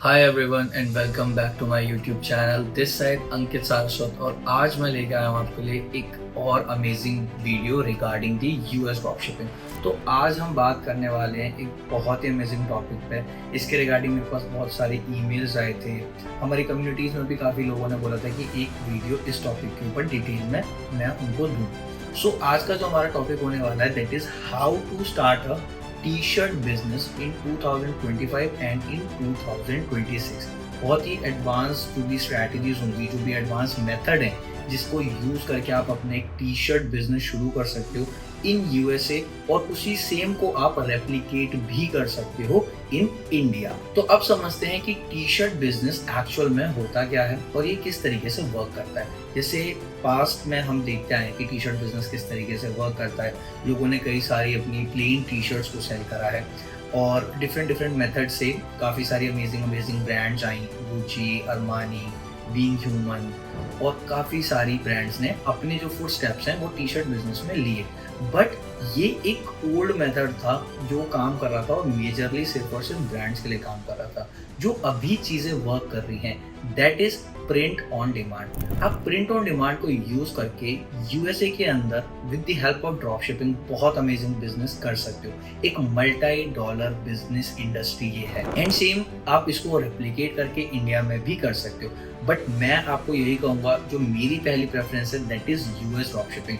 Hi everyone and welcome back to my YouTube channel. This side Ankit Saraswat और आज मैं लेकर आया हूँ आपके लिए एक और amazing video regarding the US dropshipping. तो आज हम बात करने वाले हैं एक बहुत ही अमेजिंग टॉपिक पे। इसके रिगार्डिंग मेरे पास बहुत सारे ईमेल्स आए थे, हमारी कम्युनिटीज़ में भी काफ़ी लोगों ने बोला था कि एक वीडियो इस टॉपिक के ऊपर डिटेल में मैं उनको दूँ। सो आज का जो हमारा टॉपिक होने वाला है that is how to start a T-shirt business in 2025 and in 2026। बहुत ही एडवांस जो भी स्ट्रैटेजीज होंगी, जो भी एडवांस मेथड है जिसको यूज करके आप अपने एक टी शर्ट बिजनेस शुरू कर सकते हो इन यूएसए, और उसी सेम को आप रेप्लिकेट भी कर सकते हो इन इंडिया। तो अब समझते हैं कि टी शर्ट बिजनेस एक्चुअल में होता क्या है और ये किस तरीके से वर्क करता है। जैसे पास्ट में हम देखते हैं कि टी शर्ट बिजनेस किस तरीके से वर्क करता है। लोगों ने कई सारी अपनी प्लेन टी शर्ट्स को सेल करा है और डिफरेंट मेथड से काफ़ी सारी amazing brands I, Gucci, Armani, being human और काफ़ी सारी ब्रांड्स ने अपने जो फुट स्टेप्स हैं वो टी शर्ट बिजनेस में लिए। बट ये एक ओल्ड मेथड था जो काम कर रहा था और मेजरली सिर्फ और सिर्फ ब्रांड्स के लिए काम कर रहा था। जो अभी चीज़ें वर्क कर रही हैं that is print on demand. आप प्रिंट ऑन डिमांड को यूज करके यूएसए के अंदर with the help of drop shipping बहुत अमेजिंग बिजनेस कर सकते हो। एक मल्टी डॉलर बिजनेस इंडस्ट्री ये है एंड सेम आप इसको रेप्लिकेट करके इंडिया में भी कर सकते हो। बट मैं आपको यही कहूँगा, जो मेरी पहली प्रेफरेंस है that is US drop shipping.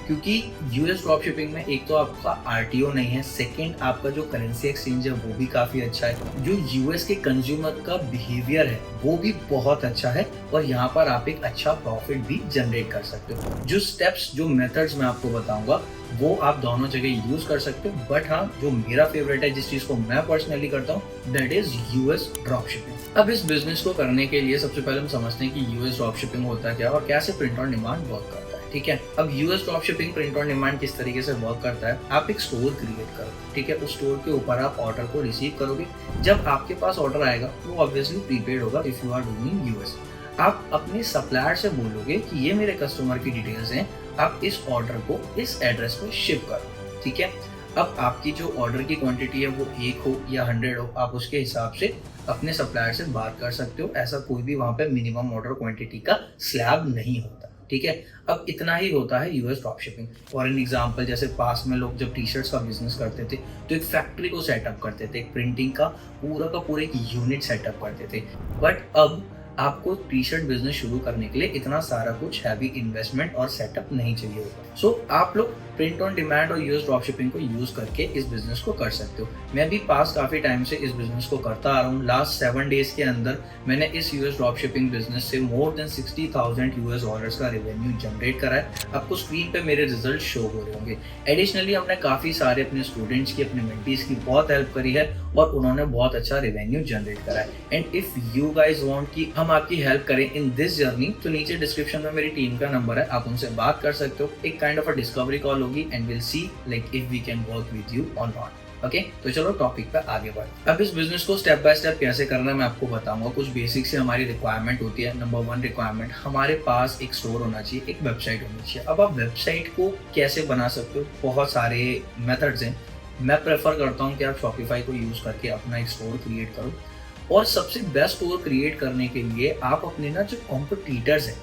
क्योंकि यूएस ड्रॉप शिपिंग में एक तो आपका आरटीओ नहीं है, सेकंड आपका जो करेंसी एक्सचेंज है वो भी काफ़ी अच्छा है, जो यूएस के कंज्यूमर का बिहेवियर है वो भी बहुत अच्छा है और यहाँ पर आप एक अच्छा प्रॉफिट भी जनरेट कर सकते हो। जो स्टेप्स, जो मेथड्स मैं आपको बताऊंगा वो आप दोनों जगह यूज कर सकते हो। बट हाँ, जो मेरा फेवरेट है, जिस चीज़ को मैं पर्सनली करता हूँ that is US drop shipping. अब इस बिजनेस को करने के लिए सबसे पहले हम समझते हैं कि यूएस ड्रॉप शिपिंग होता है क्या और कैसे प्रिंट ऑन डिमांड वर्क करता है। ठीक है, अब US drop shipping print on demand किस तरीके से वर्क करता है। आप एक स्टोर क्रिएट करो, ठीक है, उस स्टोर के ऊपर आप ऑर्डर को रिसीव करोगे। जब आपके पास ऑर्डर आएगा वो ऑब्वियसली प्रीपेड होगा if you are doing US. आप अपने सप्लायर से बोलोगे कि ये मेरे कस्टमर की डिटेल्स हैं, आप इस ऑर्डर को इस एड्रेस पे शिप करो। ठीक है, अब आपकी जो ऑर्डर की क्वांटिटी है वो 1 हो या 100 हो, आप उसके हिसाब से अपने सप्लायर से बात कर सकते हो। ऐसा कोई भी वहाँ पे मिनिमम ऑर्डर क्वांटिटी का स्लैब नहीं होता। ठीक है, अब इतना ही होता है US drop shipping. For an example, जैसे पास में लोग जब टी शर्ट्स का बिजनेस करते थे तो एक फैक्ट्री को सेटअप करते थे, एक प्रिंटिंग का पूरा एक यूनिट सेटअप करते थे। बट अब आपको टी शर्ट बिजनेस शुरू करने के लिए इतना सारा कुछ हैवी इन्वेस्टमेंट और सेटअप नहीं चाहिए होगा। सो आप लोग प्रिंट ऑन डिमांड और यूएस ड्रॉप शिपिंग को यूज करके इस बिजनेस को कर सकते हो। मैं भी पास काफी टाइम से इस बिजनेस को करता आ रहा हूँ। लास्ट 7 डेज के अंदर मैंने इस यूएस ड्रॉप शिपिंग बिजनेस से मोर देन 60,000 यूएस डॉलर्स का रेवेन्यू जनरेट करा है। आपको स्क्रीन पे मेरे रिजल्ट शो हो रहे होंगे। एडिशनली हमने काफी सारे अपने स्टूडेंट्स की, अपने मेंटीज की बहुत हेल्प करी है और उन्होंने बहुत अच्छा रेवेन्यू जनरेट करा है। And if you guys want कि हम आपकी हेल्प करें इन दिस जर्नी, तो नीचे डिस्क्रिप्शन में मेरी टीम का नंबर है, आप उनसे बात कर सकते हो। एक kind of a discovery call होगी and will see like if we can work with you और नॉट। ओके, तो चलो टॉपिक पे आगे बढ़। अब इस बिजनेस को स्टेप बाय स्टेप कैसे करना है मैं आपको बताऊंगा। कुछ बेसिक से हमारी रिक्वायरमेंट होती है। नंबर 1 रिक्वायरमेंट, हमारे पास एक स्टोर होना चाहिए, एक वेबसाइट होनी चाहिए। अब आप वेबसाइट को कैसे बना सकते हो, बहुत सारे मेथड्स हैं। मैं प्रेफर करता हूँ कि आप शॉपिफाई को यूज करके अपना एक स्टोर क्रिएट करो। और सबसे बेस्ट स्टोर क्रिएट करने के लिए आप अपने ना जो कॉम्पिटिटर्स हैं,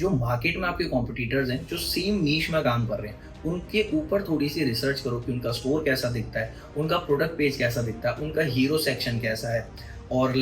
जो मार्केट में आपके कॉम्पिटिटर्स हैं, जो सेम नीश में काम कर रहे हैं, उनके ऊपर थोड़ी सी रिसर्च करो कि उनका स्टोर कैसा दिखता है, उनका प्रोडक्ट पेज कैसा दिखता है, उनका हीरो सेक्शन कैसा है और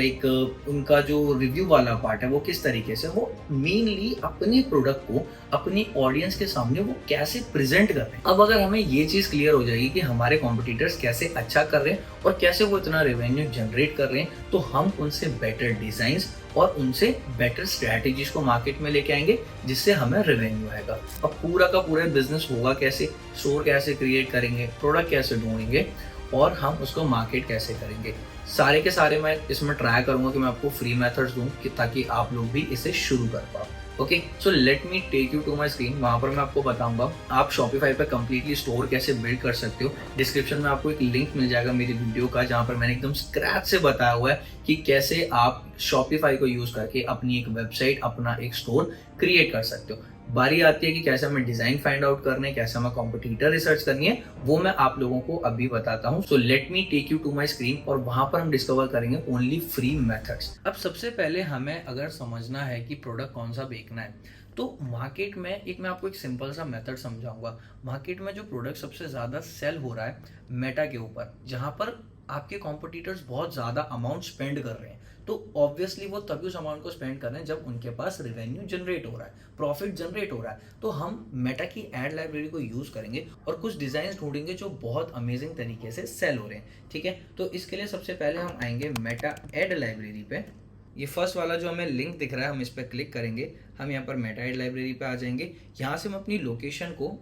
उनका जो रिव्यू वाला पार्ट है वो किस तरीके से, वो मेनली अपने प्रोडक्ट को अपनी ऑडियंस के सामने वो कैसे प्रेजेंट कर रहे हैं। अब अगर हमें ये चीज़ क्लियर हो जाएगी कि हमारे कॉम्पिटिटर्स कैसे अच्छा कर रहे हैं और कैसे वो इतना रेवेन्यू जनरेट कर रहे हैं, तो हम उनसे बेटर डिजाइन्स और उनसे बेटर स्ट्रैटेजीज को मार्केट में लेके आएंगे जिससे हमें रेवेन्यू आएगा। अब पूरा का पूरा बिजनेस होगा कैसे, स्टोर कैसे क्रिएट करेंगे, प्रोडक्ट कैसे ढूंढेंगे और हम उसको मार्केट कैसे करेंगे, सारे के सारे मैं इसमें ट्राई करूंगा कि मैं आपको फ्री मेथड्स दूं कि ताकि आप लोग भी इसे शुरू कर पाओ। Okay, so let me take you to my screen. वहां पर मैं आपको बताऊंगा आप शॉपिफाई पे कंप्लीटली स्टोर कैसे बिल्ड कर सकते हो। डिस्क्रिप्शन में आपको एक लिंक मिल जाएगा मेरी वीडियो का, जहां पर मैंने एकदम स्क्रैच से बताया हुआ है कि कैसे आप शॉपिफाई को यूज करके अपनी एक वेबसाइट, अपना एक स्टोर क्रिएट कर सकते हो। बारी आती है कि कैसे हमें डिजाइन फाइंड आउट करने हैं, कैसे हमें कॉम्पिटिटर रिसर्च करनी है, वो मैं आप लोगों को अभी बताता हूँ। So let me take you to my screen और वहां पर हम डिस्कवर करेंगे ओनली फ्री मेथड्स। अब सबसे पहले हमें अगर समझना है कि प्रोडक्ट कौन सा बेचना है, तो मार्केट में मैं आपको एक सिंपल सा मेथड समझाऊंगा। मार्केट में जो प्रोडक्ट सबसे ज़्यादा सेल हो रहा है मेटा के ऊपर, जहाँ पर आपके कॉम्पिटिटर्स बहुत ज़्यादा अमाउंट स्पेंड कर रहे हैं, तो ऑब्वियसली वो तभी उस अमाउंट को स्पेंड कर रहे हैं जब उनके पास रेवेन्यू जनरेट हो रहा है, प्रॉफिट जनरेट हो रहा है। तो हम मेटा की एड लाइब्रेरी को यूज़ करेंगे और कुछ डिज़ाइन ढूंढेंगे जो बहुत अमेजिंग तरीके से सेल हो रहे हैं। ठीक है, तो इसके लिए सबसे पहले हम आएंगे मेटा एड लाइब्रेरी पे। ये फर्स्ट वाला जो हमें लिंक दिख रहा है, हम इस पर क्लिक करेंगे, हम यहाँ पर मेटा एड लाइब्रेरी पे आ जाएंगे। यहाँ से हम अपनी लोकेशन को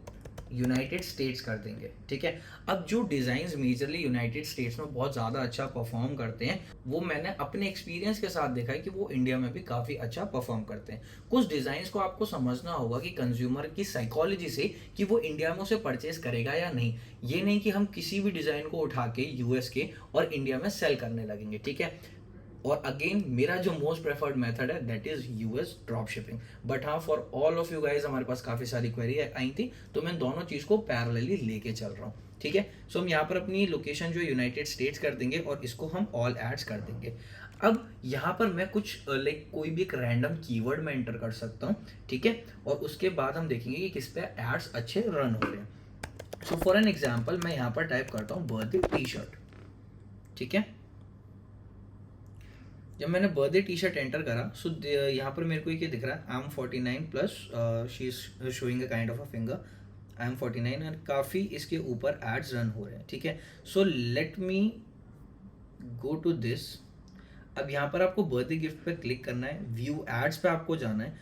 यूनाइटेड स्टेट्स कर देंगे। ठीक है, अब जो डिज़ाइंस मेजरली यूनाइटेड स्टेट्स में बहुत ज़्यादा अच्छा परफॉर्म करते हैं, वो मैंने अपने एक्सपीरियंस के साथ देखा है कि वो इंडिया में भी काफ़ी अच्छा परफॉर्म करते हैं। कुछ डिज़ाइंस को आपको समझना होगा कि कंज्यूमर की साइकोलॉजी से कि वो इंडिया में उसे परचेज करेगा या नहीं। ये नहीं कि हम किसी भी डिज़ाइन को उठा के यूएस के और इंडिया में सेल करने लगेंगे। ठीक है, और अगेन मेरा जो मोस्ट प्रेफर्ड मेथड है that is US drop shipping. But हाँ, for all of you guys हमारे पास काफ़ी सारी क्वेरी आई थी, तो मैं दोनों चीज़ को पैरेलली लेके चल रहा हूँ। ठीक है, सो हम यहाँ पर अपनी लोकेशन जो यूनाइटेड स्टेट्स कर देंगे और इसको हम ऑल एड्स कर देंगे। अब यहाँ पर मैं कुछ कोई भी एक रैंडम कीवर्ड में एंटर कर सकता हूँ। ठीक है, और उसके बाद हम देखेंगे कि किस पे एड्स अच्छे रन हो रहे हैं। सो फॉर एन एग्जाम्पल मैं यहाँ पर टाइप करता हूँ बर्थडे टी शर्ट। ठीक है, जब मैंने बर्थडे टी शर्ट एंटर करा, सो यहाँ पर मेरे को ये दिख रहा है I am 49 plus, she is showing a kind of a finger, I am 49, and काफ़ी इसके ऊपर एड्स रन हो रहे हैं। ठीक है, so let me go to this. अब यहाँ पर आपको बर्थडे गिफ्ट पे क्लिक करना है, व्यू एड्स पे आपको जाना है,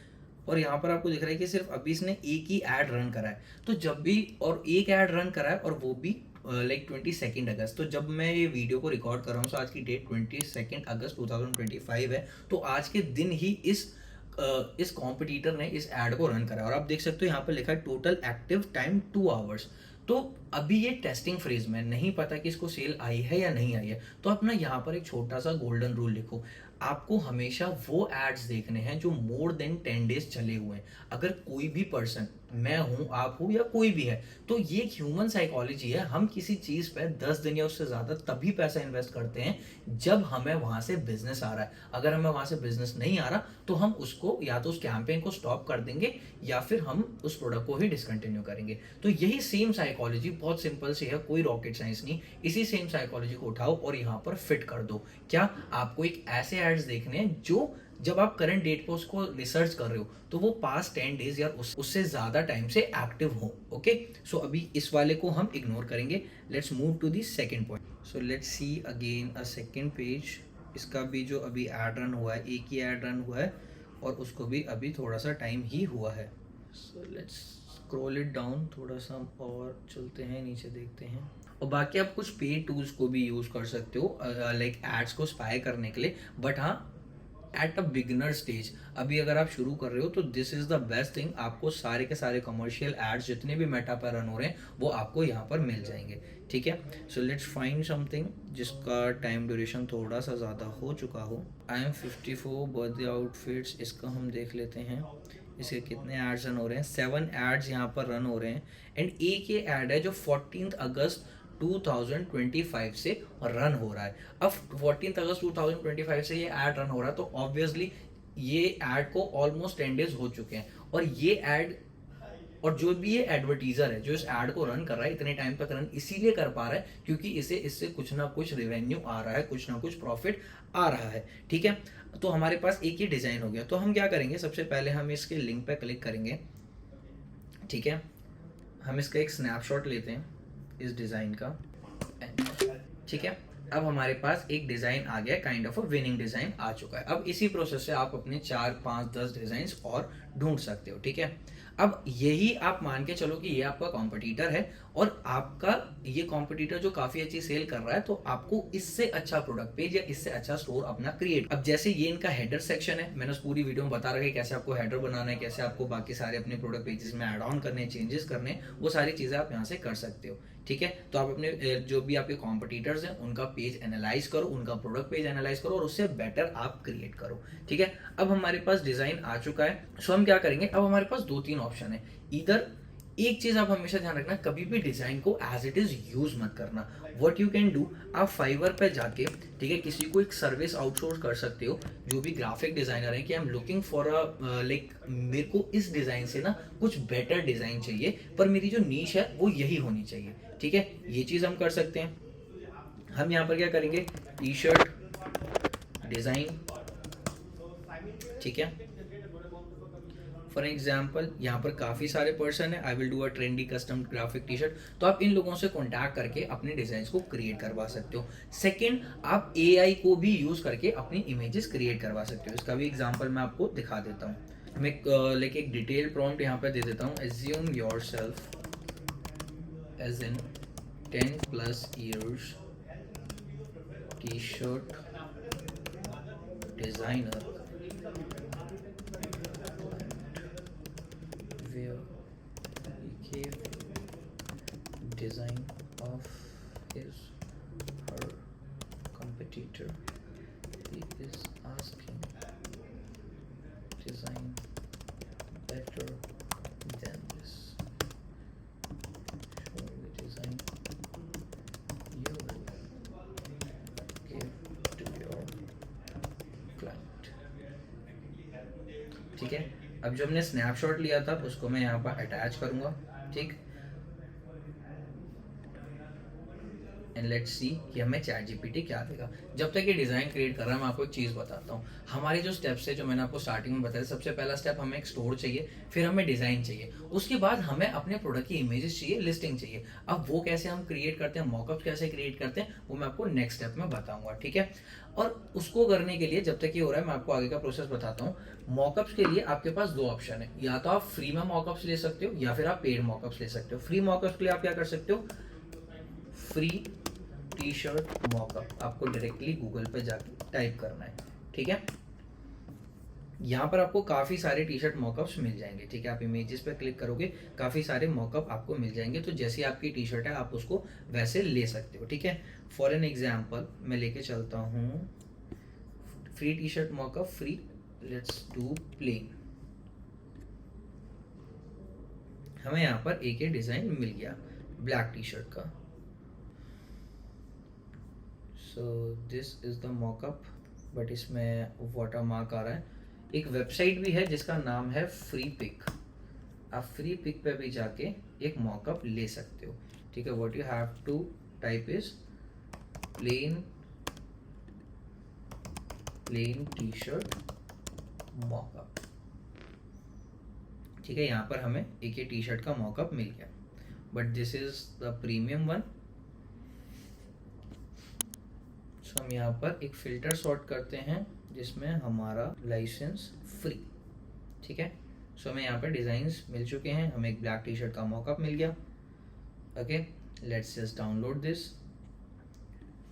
और यहाँ पर आपको दिख रहा है कि सिर्फ अभी इसने एक ही ऐड रन करा है। तो जब भी और एक ऐड रन करा है, और वो भी लाइक 22 अगस्त। तो जब मैं ये वीडियो को रिकॉर्ड कर रहा हूँ, तो आज की डेट 22 अगस्त 2025 है। तो आज के दिन ही इस कॉम्पिटिटर ने इस ऐड को रन करा, और आप देख सकते हो यहाँ पर लिखा है टोटल एक्टिव टाइम 2 आवर्स। तो अभी ये टेस्टिंग फ्रेज में नहीं पता कि इसको सेल आई है या नहीं आई है। तो आप ना यहाँ पर एक छोटा सा गोल्डन रूल लिखो, आपको हमेशा वो एड्स देखने हैं जो मोर देन 10 डेज चले हुए हैं। अगर कोई भी पर्सन, मैं हूं, आप हो, या कोई भी है, तो ये एक ह्यूमन साइकोलॉजी है। हम किसी चीज पे 10 दिन या उससे ज्यादा तभी पैसा इन्वेस्ट करते हैं जब हमें वहां से बिजनेस आ रहा है। अगर हमें वहां से बिजनेस नहीं आ रहा, तो हम उसको या तो उस कैंपेन को स्टॉप कर देंगे, या फिर हम उस प्रोडक्ट को ही डिसकंटिन्यू करेंगे। तो यही सेम साइकोलॉजी बहुत सिंपल सी है, कोई रॉकेट साइंस नहीं। इसी सेम साइकोलॉजी को उठाओ और यहाँ पर फिट कर दो। क्या आपको एक ऐसे एड्स देखने हैं जो जब आप करंट डेट पे उसको रिसर्च कर रहे हो, तो वो पास 10 डेज या उससे ज्यादा टाइम से एक्टिव हो। ओके, सो अभी इस वाले को हम इग्नोर करेंगे। Let's move to the second point. So let's see again a second page. इसका भी जो अभी ऐड रन हुआ है, एक ही ऐड रन हुआ है, और उसको भी अभी थोड़ा सा टाइम ही हुआ है। So let's scroll it down, थोड़ा सा और चलते हैं, नीचे देखते हैं। और बाकी आप कुछ पे टूल्स को भी यूज़ कर सकते हो लाइक एड्स को स्पाई करने के लिए। बट हाँ, एट अ बिगिनर स्टेज, अभी अगर आप शुरू कर रहे हो, तो this is the best thing. आपको सारे के सारे कमर्शियल एड्स जितने भी मेटा पर रन हो रहे हैं, वो आपको यहाँ पर मिल जाएंगे। ठीक है, सो लेट्स फाइंड समथिंग जिसका टाइम ड्यूरेशन थोड़ा सा ज़्यादा हो चुका हो। आई एम 54 बर्थडे आउटफिट्स, इसका हम देख लेते हैं इसके कितने एड्स रन हो रहे हैं। 7 एड्स यहाँ पर रन हो रहे हैं, एंड एक ये एड है जो 14 अगस्त 2025 से रन हो रहा है। अब 14 अगस्त 2025 से ये ऐड रन हो रहा है, तो ऑब्वियसली ये ऐड को ऑलमोस्ट 10 डेज हो चुके हैं। और ये ऐड, और जो भी ये एडवर्टीजर है जो इस ऐड को रन कर रहा है, इतने टाइम तक रन इसीलिए कर पा रहा है क्योंकि इसे इससे कुछ ना कुछ रेवेन्यू आ रहा है, कुछ ना कुछ प्रॉफिट आ रहा है। ठीक है, तो हमारे पास एक ही डिजाइन हो गया। तो हम क्या करेंगे, सबसे पहले हम इसके लिंक पे क्लिक करेंगे। ठीक है, हम इसका एक स्नैपशॉट लेते हैं इस डिज़ाइन का। ठीक है, अब हमारे पास एक डिज़ाइन आ गया, kind of a winning design आ चुका है। अब इसी प्रोसेस से आप अपने 4, 5, 10 डिज़ाइन और ढूंढ सकते हो। ठीक है, अब यही आप मान के चलो कि ये आपका कॉम्पिटिटर है, और आपका ये कॉम्पिटिटर जो काफ़ी अच्छी सेल कर रहा है, तो आपको इससे अच्छा प्रोडक्ट पेज या इससे अच्छा स्टोर अपना क्रिएट। अब जैसे ये इनका हेडर सेक्शन है, मैंने उस पूरी वीडियो में बता रखा है कैसे आपको हेडर बनाना है, कैसे आपको बाकी सारे अपने प्रोडक्ट पेजेस में ऐड ऑन करने, चेंजेस करने, वो सारी चीज़ें आप यहाँ से कर सकते हो। ठीक है। तो आप अपने जो भी आपके कॉम्पिटिटर्स हैं उनका पेज एनालाइज करो, उनका प्रोडक्ट पेज एनालाइज करो और उससे बेटर आप क्रिएट करो, ठीक है। अब हमारे पास डिजाइन आ चुका है, सो हम क्या करेंगे, अब हमारे पास 2-3 ऑप्शन है। इधर एक चीज आप हमेशा ध्यान रखना, कभी भी डिजाइन को एज इट इज यूज मत करना। व्हाट यू कैन डू, आप फाइवर पे जाके, ठीक है, किसी को एक सर्विस आउटसोर्स कर सकते हो, जो भी ग्राफिक डिजाइनर है, कि I am looking for a like मेरे को इस डिजाइन से ना कुछ बेटर डिजाइन चाहिए, पर मेरी जो नीश है वो यही होनी चाहिए, ठीक है। ये चीज हम कर सकते हैं। हम यहाँ पर क्या करेंगे, टी शर्ट डिजाइन, ठीक है। फॉर एग्जाम्पल यहाँ पर काफ़ी सारे पर्सन है, I will do a trendy custom graphic T shirt, तो आप इन लोगों से कॉन्टैक्ट करके अपने डिजाइन को क्रिएट करवा सकते हो। सेकेंड, आप AI को भी यूज करके अपनी इमेजेस क्रिएट करवा सकते हो। इसका भी एग्जाम्पल मैं आपको दिखा देता हूँ। मैं लाइक एक डिटेल प्रॉम्प्ट यहाँ पर दे देता हूँ, assume yourself as in 10+ years T-shirt designer where he gave design of his her competitor. He is asking design better than this. Show the design you give to your client. ठीक है। अब जो हमने snapshot लिया था उसको मैं यहाँ पर अटैच करूंगा, ठीक। एंड लेट्स सी कि हमें चैट जीपीटी क्या देगा। जब तक ये डिजाइन क्रिएट कर रहा है मैं आपको एक चीज बताता हूँ। हमारे जो स्टेप्स है, जो मैंने आपको स्टार्टिंग में बताया, सबसे पहला स्टेप हमें एक स्टोर चाहिए, फिर हमें डिजाइन चाहिए, उसके बाद हमें अपने प्रोडक्ट की इमेजेस चाहिए, लिस्टिंग चाहिए। अब वो कैसे हम क्रिएट करते हैं, मॉकअप कैसे क्रिएट करते हैं, वो मैं आपको नेक्स्ट स्टेप में बताऊंगा, ठीक है। और उसको करने के लिए जब तक ये हो रहा है मैं आपको आगे का प्रोसेस बताता हूँ। मॉकअप्स के लिए आपके पास 2 ऑप्शन है, या तो आप फ्री में मॉकअप्स ले सकते हो या फिर आप पेड मॉकअप्स ले सकते हो। फ्री मॉकअप्स के लिए आप क्या कर सकते हो, फ्री टी शर्ट मॉकअप, आपको डायरेक्टली गूगल पे जाके टाइप करना है, ठीक है। यहाँ पर आपको काफ़ी सारे टी शर्ट मॉकअप्स मिल जाएंगे, ठीक है। आप इमेजेस पे क्लिक करोगे, काफ़ी सारे मॉकअप आपको मिल जाएंगे, तो जैसी आपकी टी शर्ट है आप उसको वैसे ले सकते हो, ठीक है। फॉर एन एग्जाम्पल मैं लेके चलता हूँ free T shirt mockup, free, let's do plain. हमें यहाँ पर एक ही डिज़ाइन मिल गया ब्लैक टी शर्ट का। So this is the mock-up, but इसमें वाटर मार्क आ रहा है। एक वेबसाइट भी है जिसका नाम है फ्री पिक, आप फ्री पिक पे भी जाके एक मॉकअप ले सकते हो, ठीक है। What you have to type is plain T shirt mockup, ठीक है। यहाँ पर हमें एक ही टी शर्ट का मॉकअप मिल गया, but this is the premium one. So हम यहाँ पर एक फिल्टर सॉर्ट करते हैं जिसमें हमारा लाइसेंस फ्री, ठीक है। सो हमें यहाँ पर डिजाइन्स मिल चुके हैं, हमें एक ब्लैक टी शर्ट का मॉकअप मिल गया। Okay, let's just download this.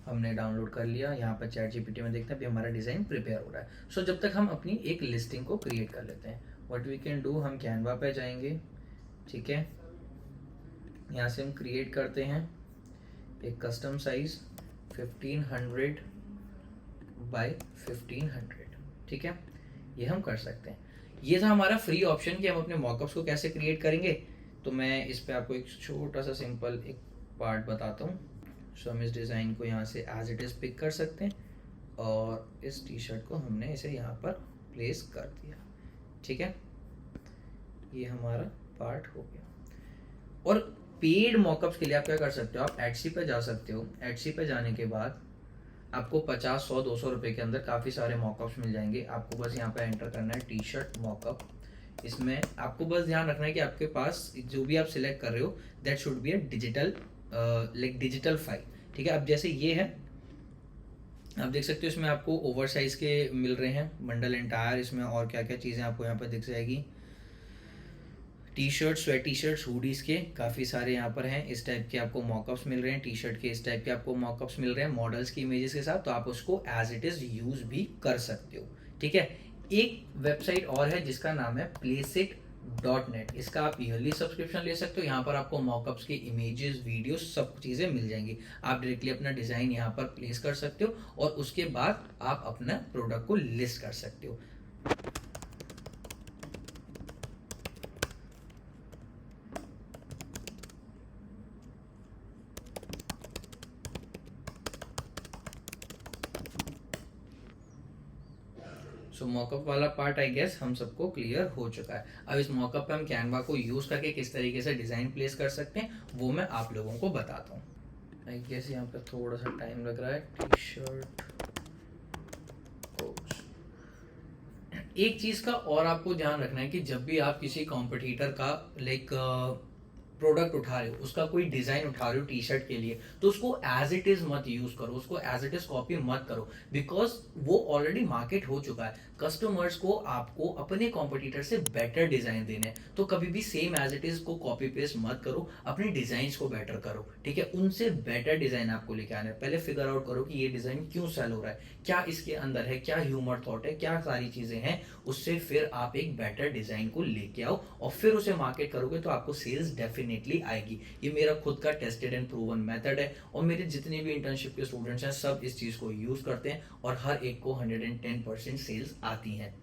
हमने डाउनलोड कर लिया, यहाँ पर चैट जीपीटी में देखते हैं अभी हमारा डिज़ाइन प्रिपेयर हो रहा है। सो जब तक हम अपनी एक लिस्टिंग को क्रिएट कर लेते हैं, व्हाट वी कैन डू, हम कैनवा पे जाएंगे, ठीक है। यहाँ से हम क्रिएट करते हैं एक कस्टम साइज 1500 बाय 1500, ठीक है। ये हम कर सकते हैं। ये था हमारा फ्री ऑप्शन कि हम अपने मॉकअप्स को कैसे क्रिएट करेंगे। तो मैं इस पे आपको एक छोटा सा सिंपल एक पार्ट बताता हूँ। सो हम इस डिज़ाइन को यहाँ से एज इट इज़ पिक कर सकते हैं और इस टी शर्ट को हमने इसे यहाँ पर प्लेस कर दिया, ठीक है। ये हमारा पार्ट हो गया। और पेड मॉकअप्स के लिए आप क्या कर सकते हो, आप एडसी पे जा सकते हो। एडसी पे जाने के बाद आपको 50, 100, 200 रुपये के अंदर काफ़ी सारे मॉकअप्स मिल जाएंगे। आपको बस यहाँ पे एंटर करना है टी शर्ट मॉकअप। इसमें आपको बस ध्यान रखना है कि आपके पास जो भी आप सिलेक्ट कर रहे हो that should be a digital like digital file, ठीक है। अब जैसे ये है, आप देख सकते हो इसमें आपको ओवर साइज के मिल रहे हैं बंडल एंटायर, इसमें और क्या क्या चीज़ें आपको यहाँ पर दिख जाएगी। T shirt, sweat T shirt, hoodies के काफ़ी सारे यहाँ पर हैं। इस टाइप के आपको मॉकअप्स मिल रहे हैं, टी शर्ट के इस टाइप के आपको मॉकअप्स मिल रहे हैं मॉडल्स की इमेजेस के साथ। तो आप उसको एज इट इज़ यूज़ भी कर सकते हो, ठीक है। एक वेबसाइट और है जिसका नाम है placeit .net। इसका आप ईयरली सब्सक्रिप्शन ले सकते हो। यहाँ पर आपको मॉकअप्स के इमेजेस, वीडियोस, सब चीज़ें मिल जाएंगी। आप डायरेक्टली अपना डिज़ाइन यहाँ पर प्लेस कर सकते हो और उसके बाद आप अपना प्रोडक्ट को लिस्ट कर सकते हो। सो मॉकअप वाला पार्ट आई गेस हम सबको क्लियर हो चुका है। अब इस मॉकअप पे हम कैनवा को यूज़ करके किस तरीके से डिज़ाइन प्लेस कर सकते हैं वो मैं आप लोगों को बताता हूँ। आई गेस यहाँ पे थोड़ा सा टाइम लग रहा है। टी शर्ट एक चीज़ का और आपको ध्यान रखना है कि जब भी आप किसी कॉम्पिटिटर का प्रोडक्ट उठा रहे हो, उसका कोई डिजाइन उठा रहे हो टी शर्ट के लिए, तो उसको एज इट इज मत यूज करो, उसको एज इट इज कॉपी मत करो, बिकॉज वो ऑलरेडी मार्केट हो चुका है। कस्टमर्स को आपको अपने कॉम्पिटिटर से बेटर डिजाइन देने, तो कभी भी सेम एज इट इज को कॉपी पेस्ट मत करो, अपने डिजाइन को बेटर करो, ठीक है। उनसे बेटर डिजाइन आपको लेके आना है। पहले फिगर आउट करो कि ये डिजाइन क्यों सेल हो रहा है, क्या इसके अंदर है, क्या ह्यूमर थॉट है, क्या सारी चीजें हैं, उससे फिर आप एक बेटर डिजाइन को लेके आओ और फिर उसे मार्केट करोगे तो आपको सेल्स डेफिनेटली आएगी। ये मेरा खुद का टेस्टेड एंड प्रूवन मेथड है और मेरे जितने भी इंटर्नशिप के स्टूडेंट्स हैं सब इस चीज को यूज करते हैं और हर एक को 110% सेल्स आती हैं।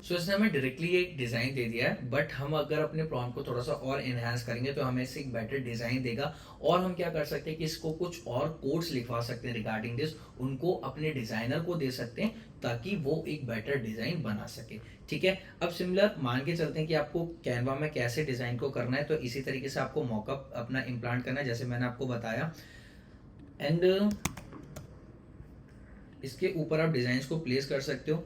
सो इसने हमें डायरेक्टली एक डिजाइन दे दिया है, बट हम अगर अपने प्रॉम्प्ट को थोड़ा सा और एनहांस करेंगे तो हमें इससे एक बेटर डिजाइन देगा। और हम क्या कर सकते हैं कि इसको कुछ और कोड्स लिखवा सकते हैं रिगार्डिंग दिस, उनको अपने डिजाइनर को दे सकते हैं ताकि वो एक बेटर डिजाइन बना सके, ठीक है। अब सिमिलर मान के चलते हैं कि आपको कैनवा में कैसे डिजाइन को करना है, तो इसी तरीके से आपको मॉकअप अपना इम्प्लांट करना है जैसे मैंने आपको बताया। एंड इसके ऊपर आप डिजाइन को प्लेस कर सकते हो।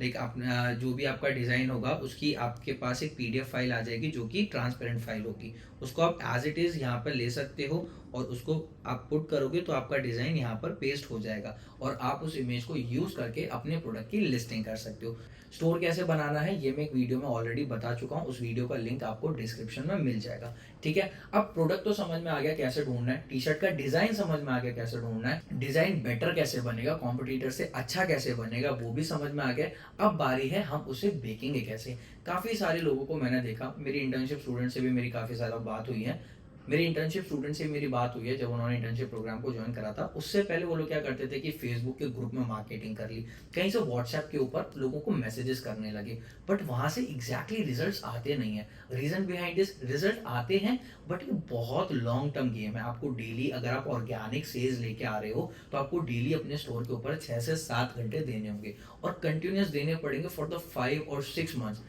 लाइक आप जो भी आपका डिज़ाइन होगा उसकी आपके पास एक पीडीएफ फाइल आ जाएगी जो कि ट्रांसपेरेंट फाइल होगी, उसको आप एज इट इज़ यहाँ पर ले सकते हो और उसको आप पुट करोगे तो आपका डिज़ाइन यहाँ पर पेस्ट हो जाएगा और आप उस इमेज को यूज़ करके अपने प्रोडक्ट की लिस्टिंग कर सकते हो। स्टोर कैसे बनाना है ये मैं एक वीडियो में ऑलरेडी बता चुका हूँ, उस वीडियो का लिंक आपको डिस्क्रिप्शन में मिल जाएगा, ठीक है। अब प्रोडक्ट तो समझ में आ गया कैसे ढूंढना है, टी शर्ट का डिज़ाइन समझ में आ गया कैसे ढूंढना है, डिज़ाइन बेटर कैसे बनेगा, कॉम्पिटिटर से अच्छा कैसे बनेगा वो भी समझ में आ गया। अब बारी है हम उसे बेचेंगे कैसे। काफ़ी सारे लोगों को मैंने देखा, मेरी इंटर्नशिप स्टूडेंट से भी मेरी काफ़ी सारा बात हुई है, मेरी इंटर्नशिप स्टूडेंट से मेरी बात हुई है जब उन्होंने इंटर्नशिप प्रोग्राम को ज्वाइन करा था। उससे पहले वो लोग क्या करते थे कि फेसबुक के ग्रुप में मार्केटिंग कर ली, कहीं से व्हाट्सएप के ऊपर लोगों को मैसेजेस करने लगे, बट वहां से एग्जैक्टली रिजल्ट्स आते नहीं है। रीजन बिहाइंड दिस, रिजल्ट आते हैं बट ये बहुत लॉन्ग टर्म गेम है। आपको डेली अगर आप ऑर्गेनिक सेल्स लेके आ रहे हो तो आपको डेली अपने स्टोर के ऊपर 6 से 7 घंटे देने होंगे और कंटिन्यूस देने पड़ेंगे फॉर द 5 और 6 मंथ्स।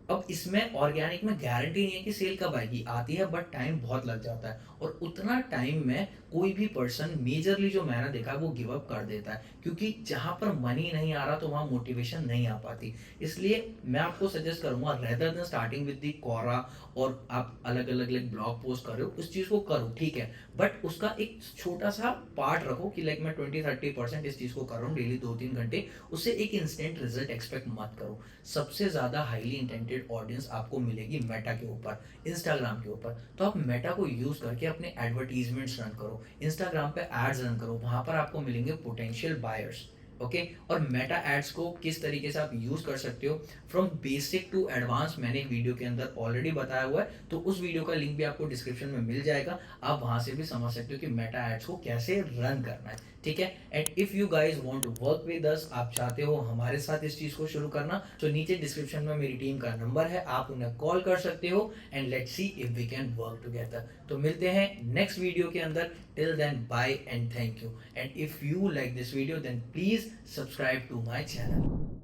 अब इसमें ऑर्गेनिक में गारंटी नहीं है कि सेल कब आएगी, आती है बट टाइम बहुत लग जाता है और उतना टाइम में कोई भी पर्सन मेजरली जो मैंने देखा वो गिव अप कर देता है, क्योंकि जहां पर मनी नहीं आ रहा तो वहां मोटिवेशन नहीं आ पाती। इसलिए मैं आपको सजेस्ट करूंगा rather than starting with the Quora और आप अलग अलग ब्लॉग पोस्ट कर रहे हो, उस चीज को करो ठीक है, बट उसका एक छोटा सा पार्ट रखो कि लाइक मैं 20-30% इस चीज को कर रहा हूँ डेली 2-3 घंटे, उससे एक इंस्टेंट रिजल्ट एक्सपेक्ट मत करो। सबसे ज्यादा हाईली इंटेंटेड ऑडियंस आपको मिलेगी मेटा के ऊपर, इंस्टाग्राम के ऊपर, तो आप मेटा को यूज करके अपने एडवर्टीजमेंट्स रन करो, इंस्टाग्राम पे एड्स रन करो, वहां पर आपको मिलेंगे पोटेंशियल बायर्स, ओके। और मेटा एड्स को किस तरीके से आप यूज कर सकते हो फ्रॉम बेसिक टू एडवांस मैंने एक वीडियो के अंदर ऑलरेडी बताया हुआ है, तो उस वीडियो का लिंक भी आपको डिस्क्रिप्शन में मिल जाएगा, आप वहां से भी समझ सकते हो कि मेटा एड्स को कैसे रन करना है, ठीक है। And if you guys want to work with us, आप चाहते हो हमारे साथ इस चीज को शुरू करना, तो नीचे डिस्क्रिप्शन में मेरी टीम का नंबर है, आप उन्हें कॉल कर सकते हो and let's see if we can work together. तो मिलते हैं नेक्स्ट वीडियो के अंदर, till then bye and thank you. And if you like this video then please subscribe to my channel.